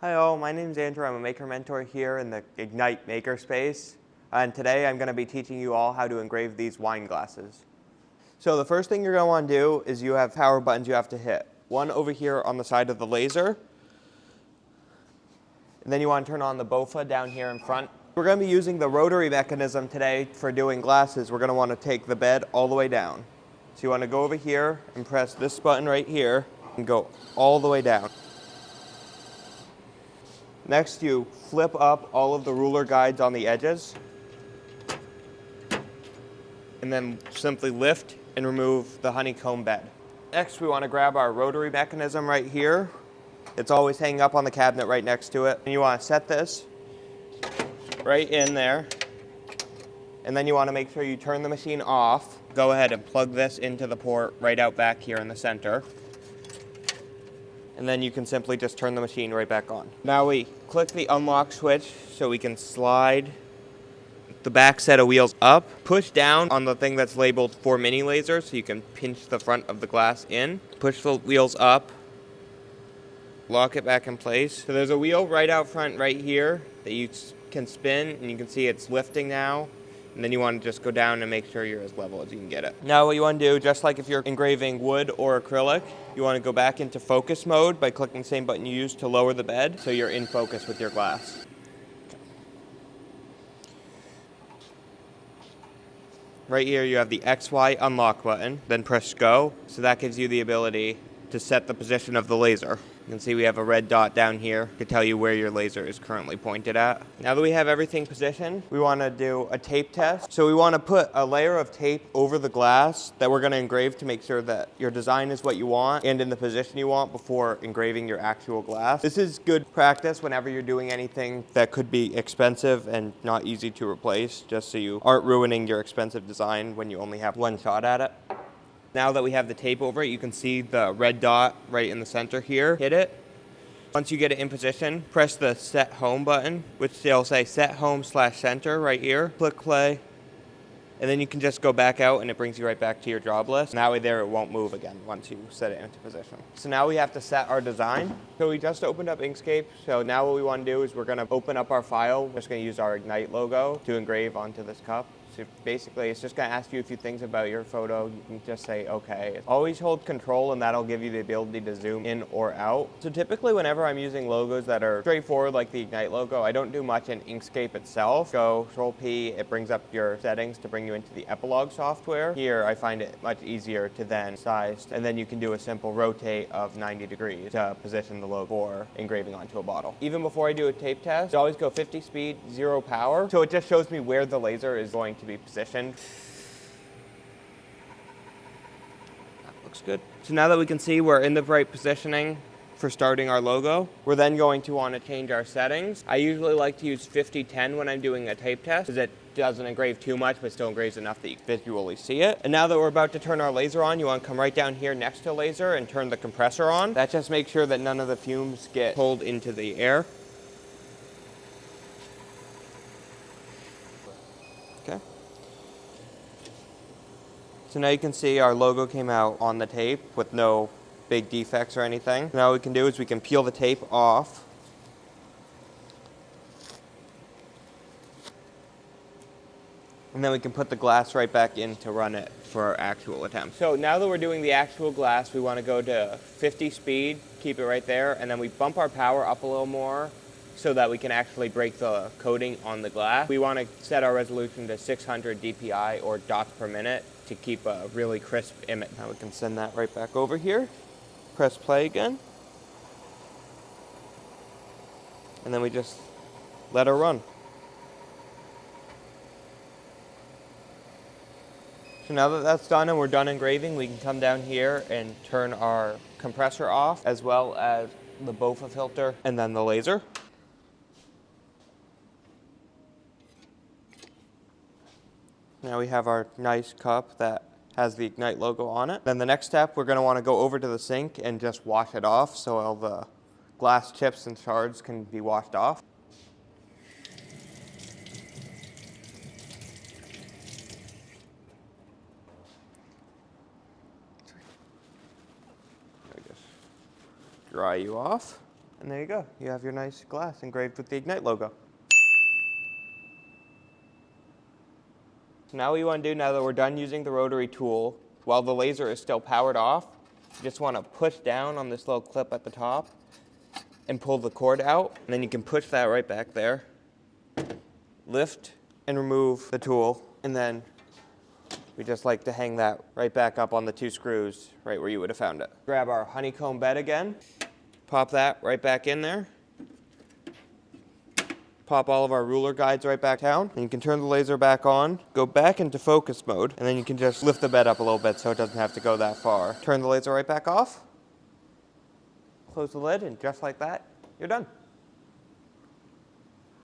Hi all, my name is Andrew. I'm a maker mentor here in the Ignite Makerspace. And today I'm going to be teaching you all how to engrave these wine glasses. So the first thing you're going to want to do is you have power buttons you have to hit. One over here on the side of the laser. And then you want to turn on the BOFA down here in front. We're going to be using the rotary mechanism today for doing glasses. We're going to want to take the bed all the way down. So you want to go over here and press this button right here and go all the way down. Next, you flip up all of the ruler guides on the edges, and then simply lift and remove the honeycomb bed. Next, we want to grab our rotary mechanism right here. It's always hanging up on the cabinet right next to it. And you want to set this right in there, and then you want to make sure you turn the machine off. Go ahead and plug this into the port right out back here in the center. And then you can simply just turn the machine right back on. Now we click the unlock switch so we can slide the back set of wheels up. Push down on the thing that's labeled for mini laser so you can pinch the front of the glass in. Push the wheels up. Lock it back in place. So there's a wheel right out front right here that you can spin, and you can see it's lifting now. And then you want to just go down and make sure you're as level as you can get it. Now what you want to do, just like if you're engraving wood or acrylic, you want to go back into focus mode by clicking the same button you used to lower the bed so you're in focus with your glass. Right here you have the XY unlock button, then press go. So that gives you the ability to set the position of the laser. You can see we have a red dot down here to tell you where your laser is currently pointed at. Now that we have everything positioned, we want to do a tape test. So we want to put a layer of tape over the glass that we're going to engrave to make sure that your design is what you want and in the position you want before engraving your actual glass. This is good practice whenever you're doing anything that could be expensive and not easy to replace, just so you aren't ruining your expensive design when you only have one shot at it. Now that we have the tape over it, you can see the red dot right in the center here. Hit it. Once you get it in position, press the set home button, which they'll say set home /center right here. Click play. And then you can just go back out and it brings you right back to your job list. And that way there it won't move again once you set it into position. So now we have to set our design. So we just opened up Inkscape. So now what we want to do is we're going to open up our file. We're just going to use our Ignite logo to engrave onto this cup. So basically, it's just going to ask you a few things about your photo. You can just say, okay. Always hold control, and that'll give you the ability to zoom in or out. So typically, whenever I'm using logos that are straightforward, like the Ignite logo, I don't do much in Inkscape itself. Go Control P, it brings up your settings to bring you into the Epilog software. Here, I find it much easier to then size, and then you can do a simple rotate of 90 degrees to position the logo for engraving onto a bottle. Even before I do a tape test, I always go 50 speed, 0 power. So it just shows me where the laser is going to be positioned. That looks good. So now that we can see we're in the right positioning for starting our logo, we're then going to want to change our settings. I usually like to use 50-10 when I'm doing a tape test because it doesn't engrave too much but still engraves enough that you visually see it. And now that we're about to turn our laser on, you want to come right down here next to laser and turn the compressor on. That just makes sure that none of the fumes get pulled into the air. Okay. So now you can see our logo came out on the tape with no big defects or anything. Now what we can do is we can peel the tape off. And then we can put the glass right back in to run it for our actual attempt. So now that we're doing the actual glass, we want to go to 50 speed, keep it right there, and then we bump our power up a little more so that we can actually break the coating on the glass. We want to set our resolution to 600 dpi or dots per minute to keep a really crisp image. Now we can send that right back over here. Press play again. And then we just let her run. So now that that's done and we're done engraving, we can come down here and turn our compressor off, as well as the BOFA filter and then the laser. Now we have our nice cup that has the Ignite logo on it. Then the next step, we're going to want to go over to the sink and just wash it off so all the glass chips and shards can be washed off. Just dry you off. And there you go. You have your nice glass engraved with the Ignite logo. So now what you want to do, now that we're done using the rotary tool, while the laser is still powered off, you just want to push down on this little clip at the top and pull the cord out. And then you can push that right back there. Lift and remove the tool. And then we just like to hang that right back up on the 2 screws right where you would have found it. Grab our honeycomb bed again. Pop that right back in there. Pop all of our ruler guides right back down. And you can turn the laser back on, go back into focus mode, and then you can just lift the bed up a little bit so it doesn't have to go that far. Turn the laser right back off. Close the lid, and just like that, you're done.